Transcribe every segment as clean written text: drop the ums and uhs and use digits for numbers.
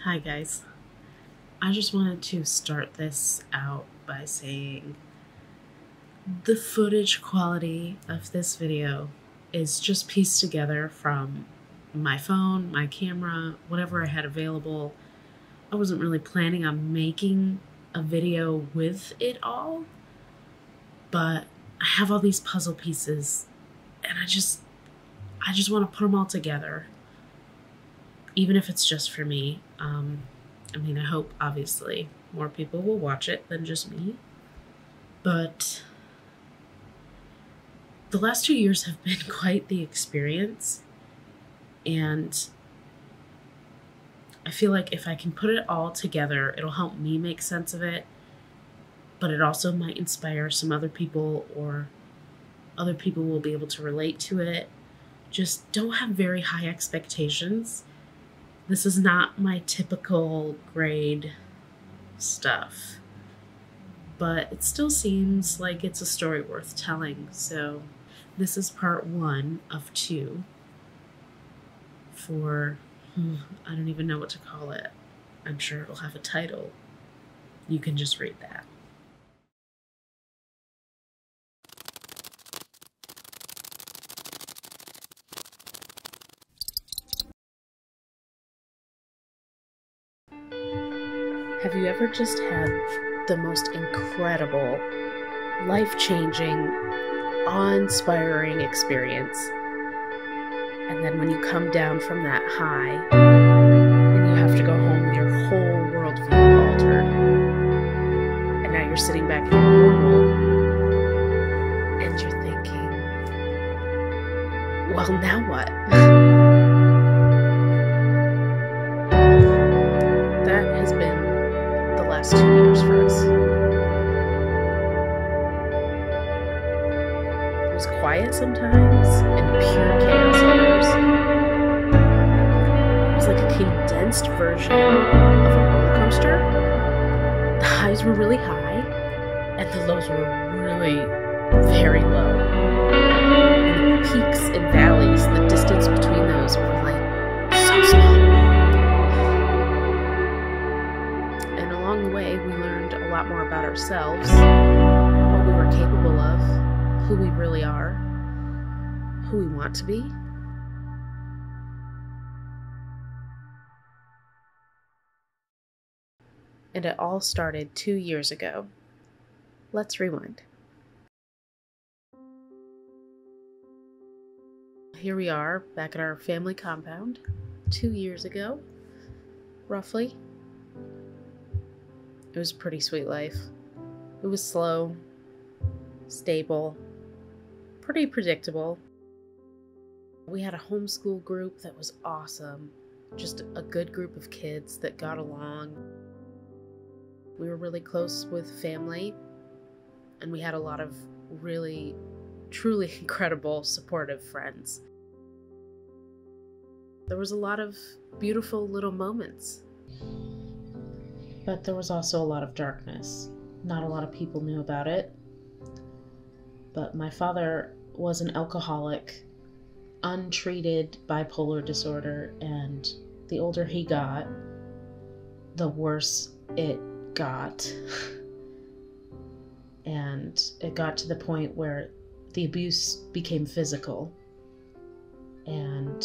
Hi guys. I just wanted to start this out by saying the footage quality of this video is just pieced together from my phone, my camera, whatever I had available. I wasn't really planning on making a video with it all, but I have all these puzzle pieces and I just want to put them all together, even if it's just for me. I hope, obviously, more people will watch it than just me. But the last 2 years have been quite the experience. And I feel like if I can put it all together, it'll help me make sense of it. But it also might inspire some other people, or other people will be able to relate to it. Just don't have very high expectations. This is not my typical grade stuff, but it still seems like it's a story worth telling. So this is part 1 of 2 for, I don't even know what to call it. I'm sure it'll have a title. You can just read that. Have you ever just had the most incredible, life-changing, awe-inspiring experience? And then when you come down from that high, and you have to go home with your whole worldview altered, and now you're sitting back in your normal, and you're thinking, well, now what? That has been the last 2 years for us. It was quiet sometimes and pure chaos others. It was like a condensed version of a roller coaster. The highs were really high and the lows were really very low. And the peaks and valleys, the distance between those were like so small. Along the way, we learned a lot more about ourselves, what we were capable of, who we really are, who we want to be. And it all started 2 years ago. Let's rewind. Here we are, back at our family compound, 2 years ago, roughly. It was a pretty sweet life. It was slow, stable, pretty predictable. We had a homeschool group that was awesome. Just a good group of kids that got along. We were really close with family, and we had a lot of really, truly incredible, supportive friends. There was a lot of beautiful little moments. But there was also a lot of darkness. Not a lot of people knew about it. But my father was an alcoholic, untreated bipolar disorder, and the older he got, the worse it got. And it got to the point where the abuse became physical. And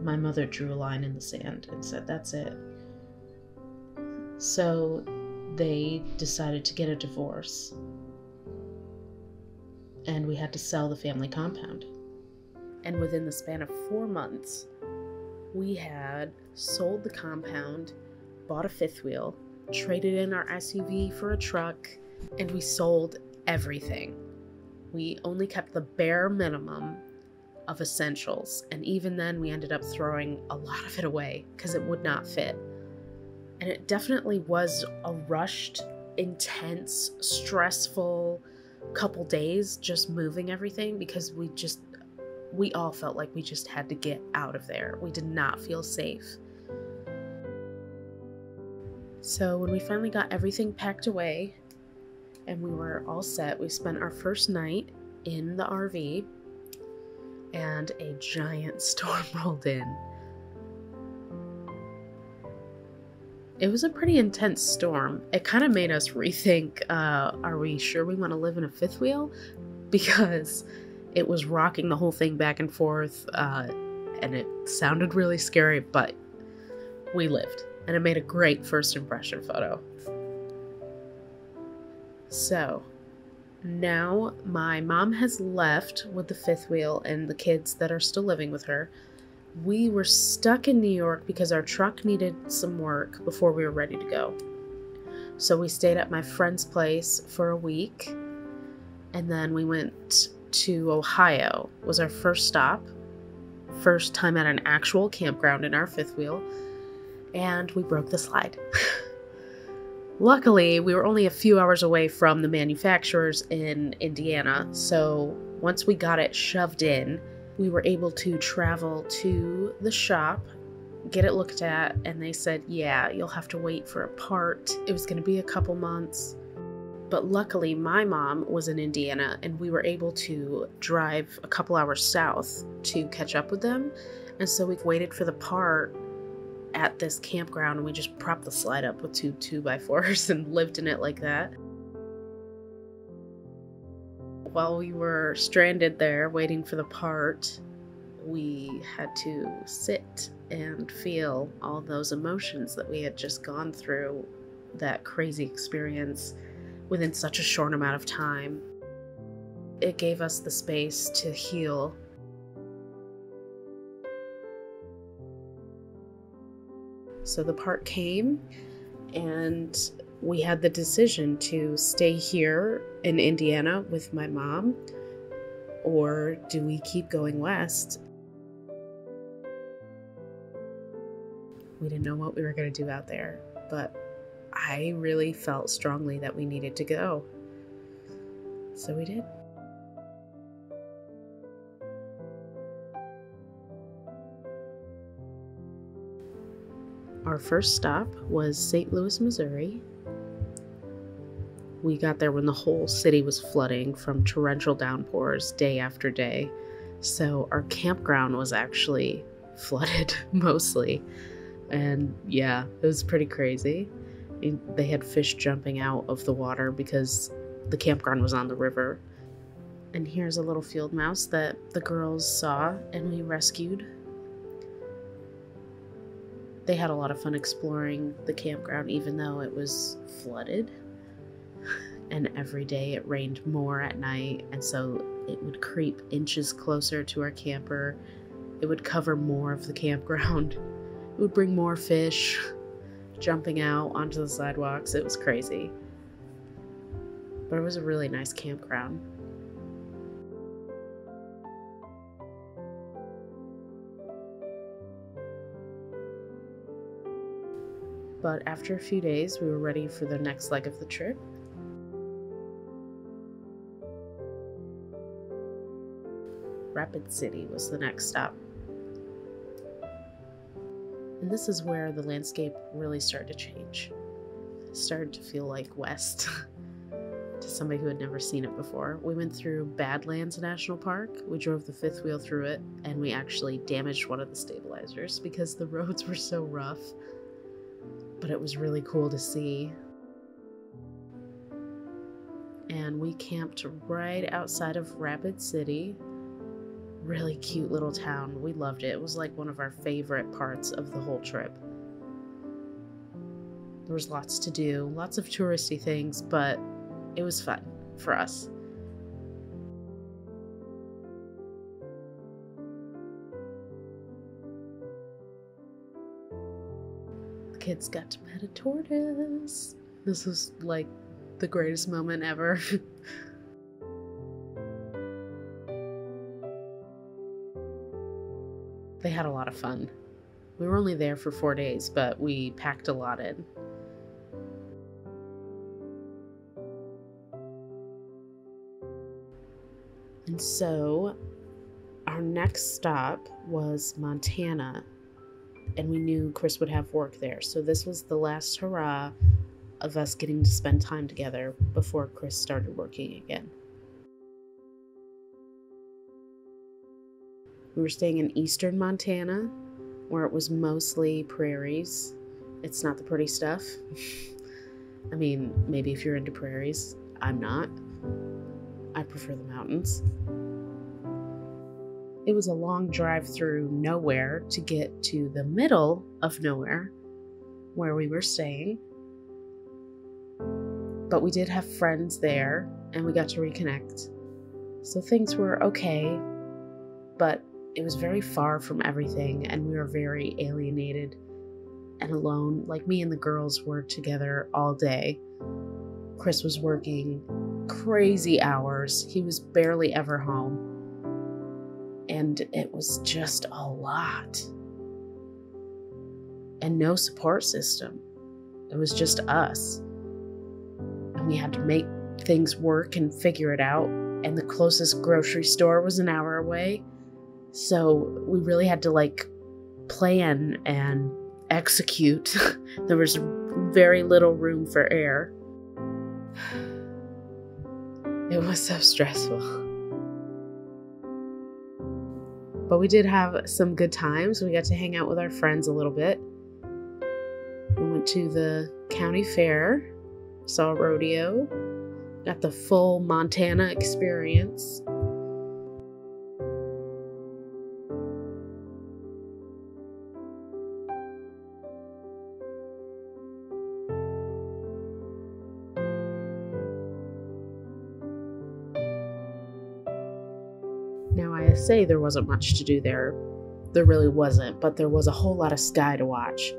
my mother drew a line in the sand and said, that's it. So they decided to get a divorce, and we had to sell the family compound. And within the span of 4 months, we had sold the compound, bought a fifth wheel, traded in our SUV for a truck, and we sold everything. We only kept the bare minimum of essentials, and even then we ended up throwing a lot of it away because it would not fit. And it definitely was a rushed, intense, stressful couple days just moving everything, because we all felt like we just had to get out of there. We did not feel safe. So when we finally got everything packed away and we were all set, we spent our first night in the RV, and a giant storm rolled in. It was a pretty intense storm. It kind of made us rethink, are we sure we want to live in a fifth wheel? Because it was rocking the whole thing back and forth, and it sounded really scary, but we lived, and it made a great first impression photo. So now my mom has left with the fifth wheel and the kids that are still living with her. We were stuck in New York because our truck needed some work before we were ready to go. So we stayed at my friend's place for a week, and then we went to Ohio. It was our first stop. First time at an actual campground in our fifth wheel, and we broke the slide. Luckily, we were only a few hours away from the manufacturers in Indiana, so once we got it shoved in, we were able to travel to the shop, get it looked at, and they said, yeah, you'll have to wait for a part. It was going to be a couple months. But luckily, my mom was in Indiana, and we were able to drive a couple hours south to catch up with them. And so we waited for the part at this campground, and we just propped the slide up with two 2x4s and lived in it like that. While we were stranded there waiting for the part, we had to sit and feel all those emotions that we had just gone through, that crazy experience within such a short amount of time. It gave us the space to heal. So the part came, and we had the decision to stay here in Indiana with my mom, or do we keep going west? We didn't know what we were going to do out there, but I really felt strongly that we needed to go. So we did. Our first stop was St. Louis, Missouri. We got there when the whole city was flooding from torrential downpours day after day. So our campground was actually flooded mostly. And yeah, it was pretty crazy. They had fish jumping out of the water because the campground was on the river. And here's a little field mouse that the girls saw and we rescued. They had a lot of fun exploring the campground even though it was flooded. And every day it rained more at night, and so it would creep inches closer to our camper. It would cover more of the campground. It would bring more fish jumping out onto the sidewalks. It was crazy. But it was a really nice campground. But after a few days, we were ready for the next leg of the trip. Rapid City was the next stop. And this is where the landscape really started to change. It started to feel like West to somebody who had never seen it before. We went through Badlands National Park. We drove the fifth wheel through it, and we actually damaged one of the stabilizers because the roads were so rough. But it was really cool to see. And we camped right outside of Rapid City. Really cute little town. We loved it. It was like one of our favorite parts of the whole trip. There was lots to do, lots of touristy things, but it was fun for us. The kids got to pet a tortoise. This was like the greatest moment ever. They had a lot of fun. We were only there for 4 days, but we packed a lot in. And so our next stop was Montana, and we knew Chris would have work there. So this was the last hurrah of us getting to spend time together before Chris started working again. We were staying in eastern Montana, where it was mostly prairies, It's not the pretty stuff. I mean, maybe if you're into prairies. I'm not. I prefer the mountains. It was a long drive through nowhere to get to the middle of nowhere where we were staying. But we did have friends there and we got to reconnect. So things were okay, but it was very far from everything and we were very alienated and alone. Like, me and the girls were together all day. Chris was working crazy hours. He was barely ever home. And it was just a lot. And no support system. It was just us. And we had to make things work and figure it out. And the closest grocery store was an hour away. So we really had to plan and execute. There was very little room for error. It was so stressful. But we did have some good times. We got to hang out with our friends a little bit. We went to the county fair, saw a rodeo, got the full Montana experience. Now, I say there wasn't much to do there. There really wasn't, but there was a whole lot of sky to watch.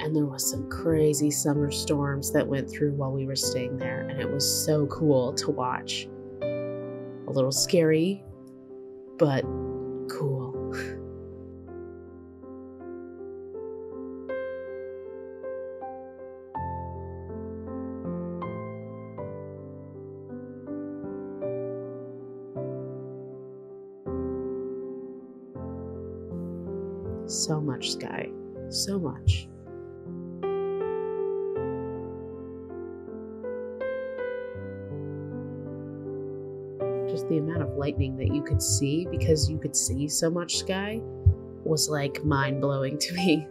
And there was some crazy summer storms that went through while we were staying there, and it was so cool to watch. A little scary, but cool. So much sky, so much. Just the amount of lightning that you could see, because you could see so much sky, was like mind-blowing to me.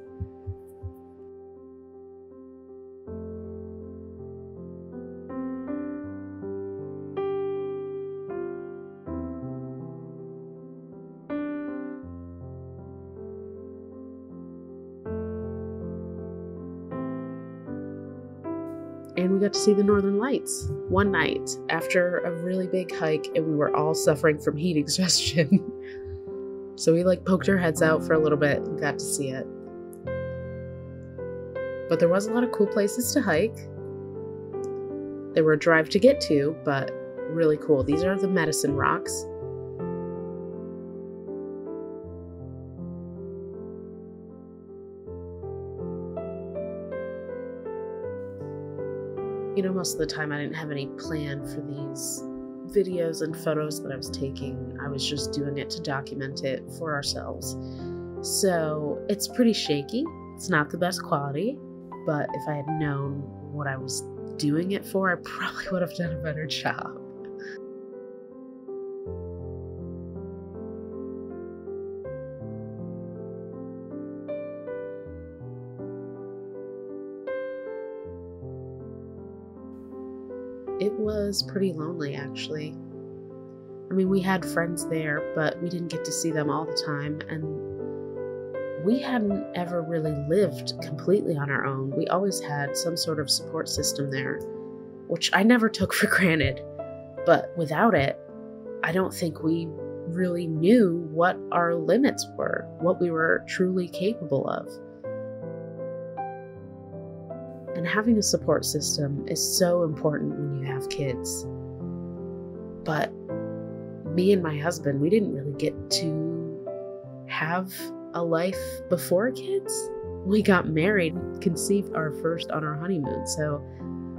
And we got to see the Northern Lights one night after a really big hike, and we were all suffering from heat exhaustion. So we poked our heads out for a little bit and got to see it. But there was a lot of cool places to hike. They were a drive to get to, but really cool. These are the Medicine Rocks. Most of the time I didn't have any plan for these videos and photos that I was taking. I was just doing it to document it for ourselves. So it's pretty shaky. It's not the best quality, but if I had known what I was doing it for, I probably would have done a better job. It was pretty lonely, actually. I mean, we had friends there, but we didn't get to see them all the time, and we hadn't ever really lived completely on our own. We always had some sort of support system there, which I never took for granted. But without it, I don't think we really knew what our limits were, what we were truly capable of. And having a support system is so important when you have kids. But me and my husband, we didn't really get to have a life before kids. We got married, conceived our first on our honeymoon, so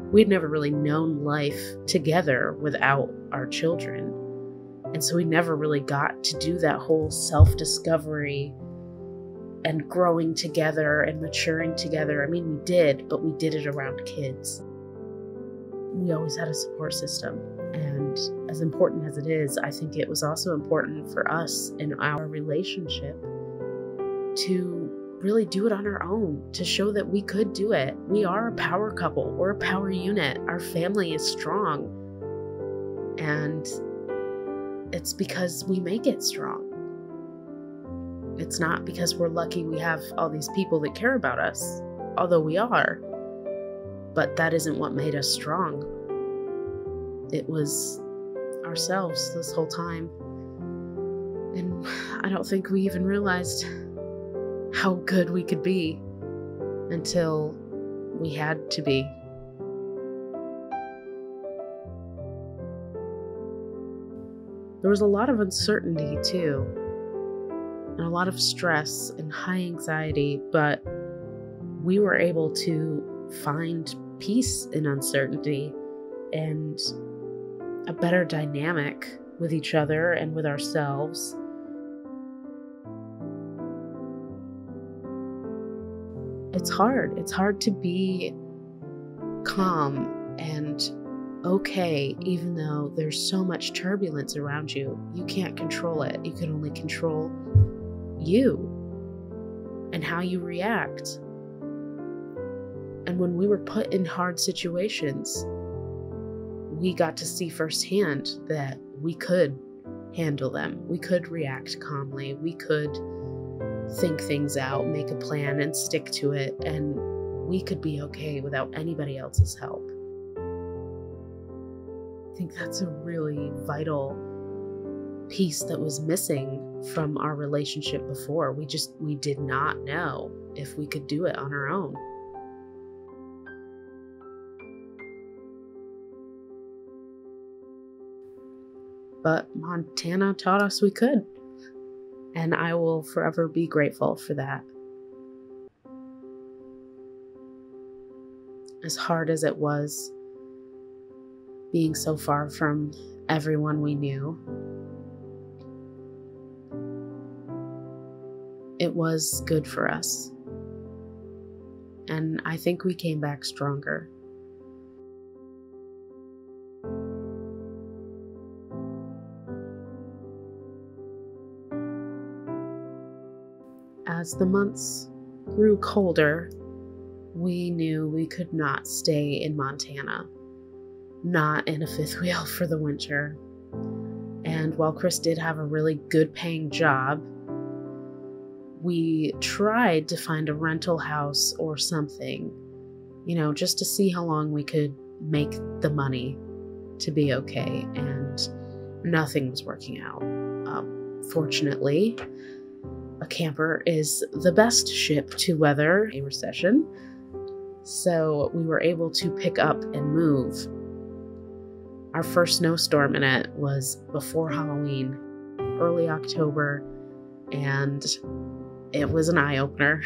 we'd never really known life together without our children. And so we never really got to do that whole self-discovery and growing together and maturing together. I mean, we did, but we did it around kids. We always had a support system, and as important as it is, I think it was also important for us in our relationship to really do it on our own, to show that we could do it. We are a power couple. We're a power unit. Our family is strong. And it's because we make it strong. It's not because we're lucky we have all these people that care about us, although we are. But that isn't what made us strong. It was ourselves this whole time. And I don't think we even realized how good we could be until we had to be. There was a lot of uncertainty too, and a lot of stress and high anxiety, but we were able to find peace in uncertainty and a better dynamic with each other and with ourselves. It's hard. It's hard to be calm and okay, even though there's so much turbulence around you. You can't control it. You can only control you and how you react. And when we were put in hard situations, we got to see firsthand that we could handle them. We could react calmly. We could think things out, make a plan, and stick to it. And we could be okay without anybody else's help. I think that's a really vital piece that was missing from our relationship before. We did not know if we could do it on our own. But Montana taught us we could, and I will forever be grateful for that. As hard as it was, being so far from everyone we knew, it was good for us. And I think we came back stronger. As the months grew colder, we knew we could not stay in Montana, not in a fifth wheel for the winter. And while Chris did have a really good paying job, we tried to find a rental house or something, just to see how long we could make the money to be okay. And nothing was working out. Fortunately, a camper is the best ship to weather a recession. So we were able to pick up and move. Our first snowstorm in it was before Halloween, early October, and it was an eye-opener.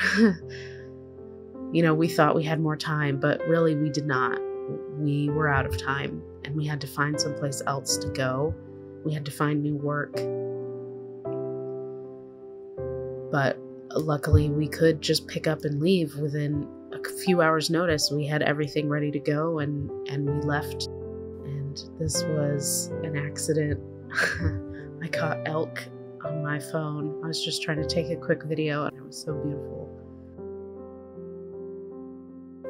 We thought we had more time, but really we did not. We were out of time, and we had to find someplace else to go. We had to find new work. But luckily we could just pick up and leave within a few hours' notice. We had everything ready to go, and we left. And this was an accident. I caught elk on my phone. I was just trying to take a quick video, and it was so beautiful.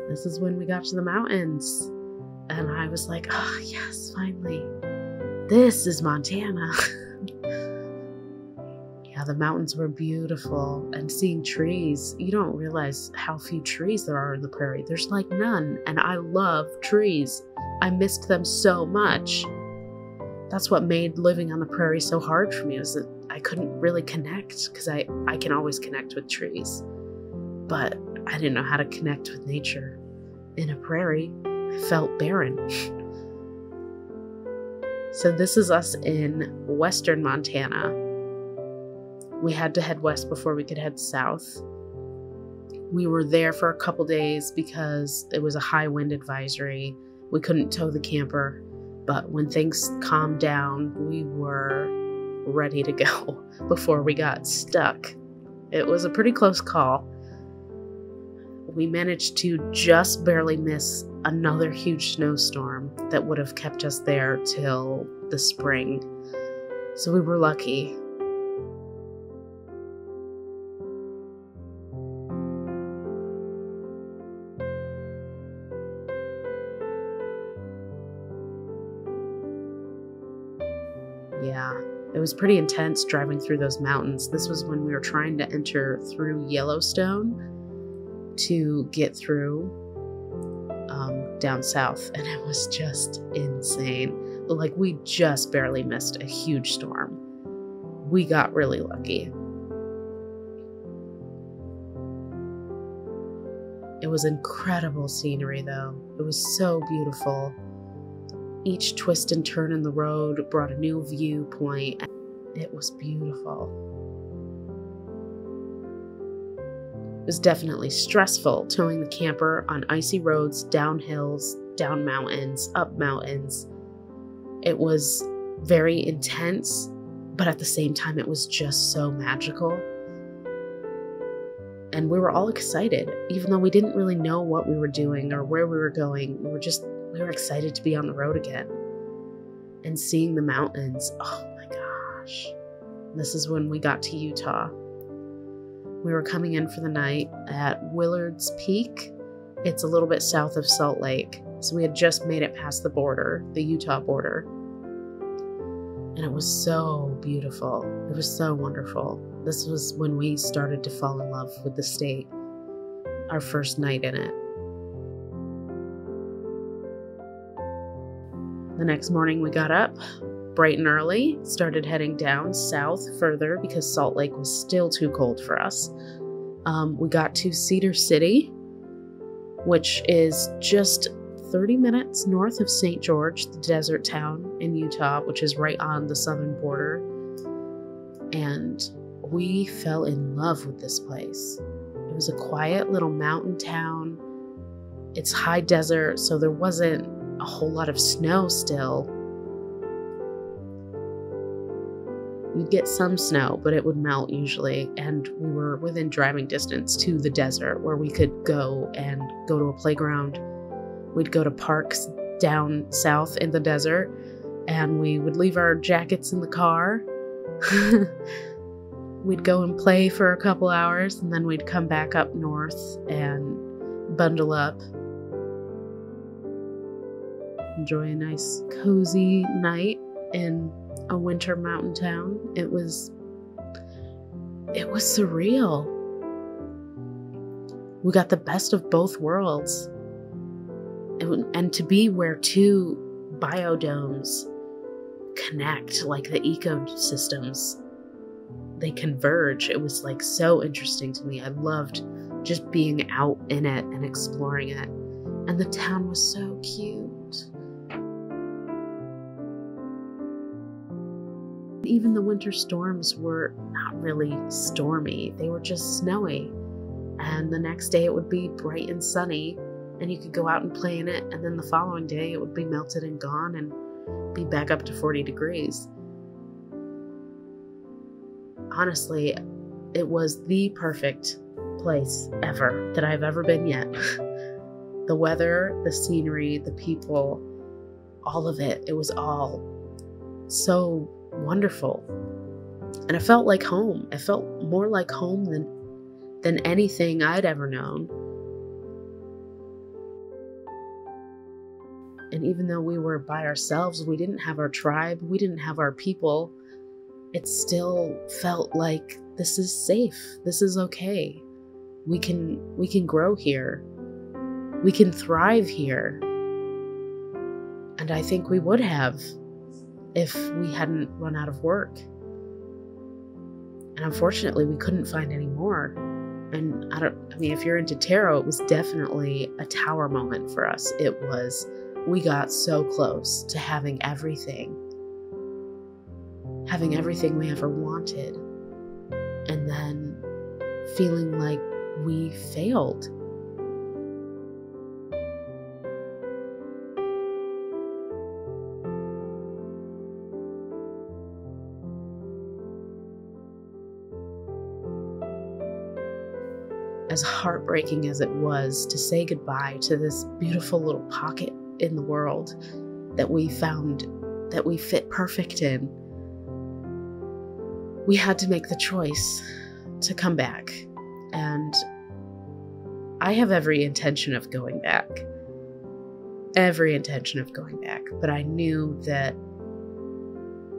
This is when we got to the mountains, and I was like, oh yes, finally. This is Montana. Yeah, the mountains were beautiful, and seeing trees. You don't realize how few trees there are in the prairie. There's like none, and I love trees. I missed them so much. That's what made living on the prairie so hard for me, is that I couldn't really connect, because I can always connect with trees. But I didn't know how to connect with nature. In a prairie, I felt barren. So this is us in western Montana. We had to head west before we could head south. We were there for a couple days because it was a high wind advisory. We couldn't tow the camper, but when things calmed down, we were ready to go before we got stuck. It was a pretty close call. We managed to just barely miss another huge snowstorm that would have kept us there till the spring. So we were lucky. Yeah, it was pretty intense driving through those mountains. This was when we were trying to enter through Yellowstone to get through down south, and it was just insane. Like, we just barely missed a huge storm. We got really lucky. It was incredible scenery, though. It was so beautiful. Each twist and turn in the road brought a new viewpoint. It was beautiful. It was definitely stressful towing the camper on icy roads, down hills, down mountains, up mountains. It was very intense, but at the same time, it was just so magical. And we were all excited, even though we didn't really know what we were doing or where we were going. We were excited to be on the road again and seeing the mountains. Oh my gosh. This is when we got to Utah. We were coming in for the night at Willard's Peak. It's a little bit south of Salt Lake. So we had just made it past the border, the Utah border. And it was so beautiful. It was so wonderful. This was when we started to fall in love with the state. Our first night in it. The next morning we got up bright and early, started heading down south further because Salt Lake was still too cold for us. We got to Cedar City, which is just 30 minutes north of St. George, the desert town in Utah, which is right on the southern border. And we fell in love with this place. It was a quiet little mountain town. It's high desert, so there wasn't a whole lot of snow still. You'd get some snow, but it would melt usually, and we were within driving distance to the desert where we could go to a playground. We'd go to parks down south in the desert, and we would leave our jackets in the car. We'd go and play for a couple hours, and then we'd come back up north and bundle up. Enjoy a nice, cozy night in a winter mountain town. It was surreal. We got the best of both worlds. And to be where two biodomes connect, like the ecosystems, they converge. It was like so interesting to me. I loved just being out in it and exploring it. And the town was so cute. Even the winter storms were not really stormy. They were just snowy. And the next day it would be bright and sunny, and you could go out and play in it. And then the following day it would be melted and gone and be back up to 40 degrees. Honestly, it was the perfect place ever that I've ever been yet. The weather, the scenery, the people, all of it. It was all so wonderful. And it felt like home. It felt more like home than anything I'd ever known. And even though we were by ourselves, we didn't have our tribe, we didn't have our people, it still felt like this is safe. This is okay. We can grow here. We can thrive here. And I think we would have if we hadn't run out of work. And unfortunately, we couldn't find any more. And if you're into tarot, it was definitely a tower moment for us. We got so close to having everything we ever wanted, and then feeling like we failed. As heartbreaking as it was to say goodbye to this beautiful little pocket in the world that we found that we fit perfect in, we had to make the choice to come back. And I have every intention of going back. But I knew that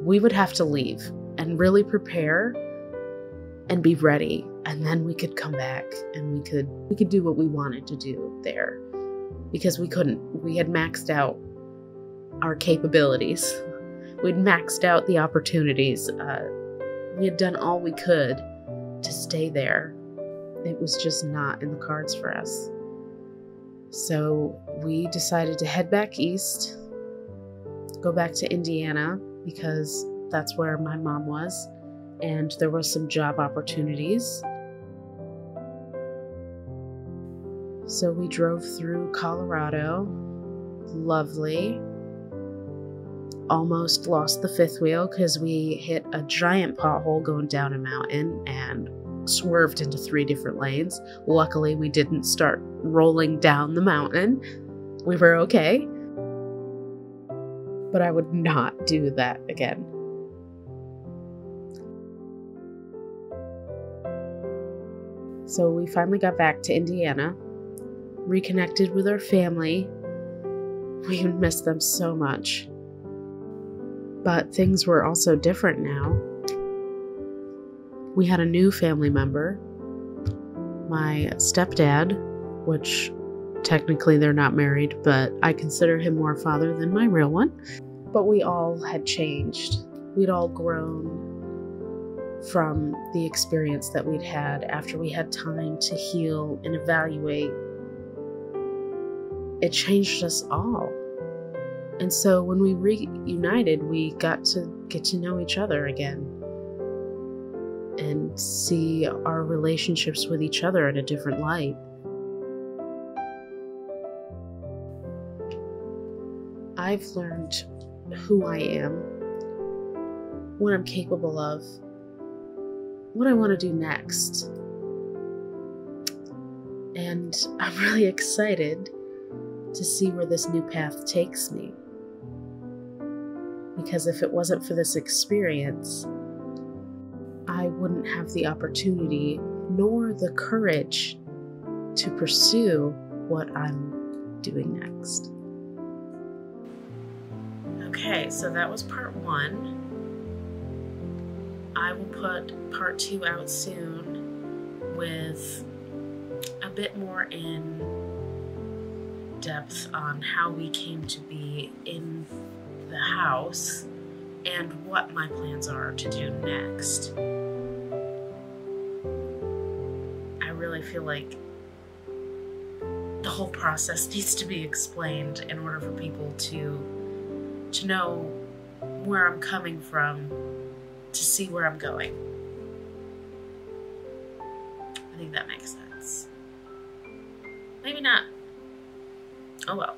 we would have to leave and really prepare and be ready, and then we could come back and we could do what we wanted to do there, because we had maxed out our capabilities. We'd maxed out the opportunities. We had done all we could to stay there. It was just not in the cards for us. So we decided to head back east, go back to Indiana, because that's where my mom was, and there were some job opportunities. So we drove through Colorado. Lovely. Almost lost the fifth wheel because we hit a giant pothole going down a mountain and swerved into 3 different lanes. Luckily, we didn't start rolling down the mountain. We were okay. But I would not do that again. So we finally got back to Indiana, reconnected with our family. We missed them so much. But things were also different now. We had a new family member, my stepdad, which technically they're not married, but I consider him more father than my real one. But we all had changed. We'd all grown from the experience that we'd had after we had time to heal and evaluate. It changed us all. And so when we reunited, we got to get to know each other again and see our relationships with each other in a different light. I've learned who I am, what I'm capable of, what I want to do next. And I'm really excited to see where this new path takes me. Because if it wasn't for this experience, I wouldn't have the opportunity nor the courage to pursue what I'm doing next. Okay, so that was part 1. I will put part 2 out soon with a bit more in depth on how we came to be in the house and what my plans are to do next. I really feel like the whole process needs to be explained in order for people to know where I'm coming from, to see where I'm going. I think that makes sense. Maybe not. Oh well.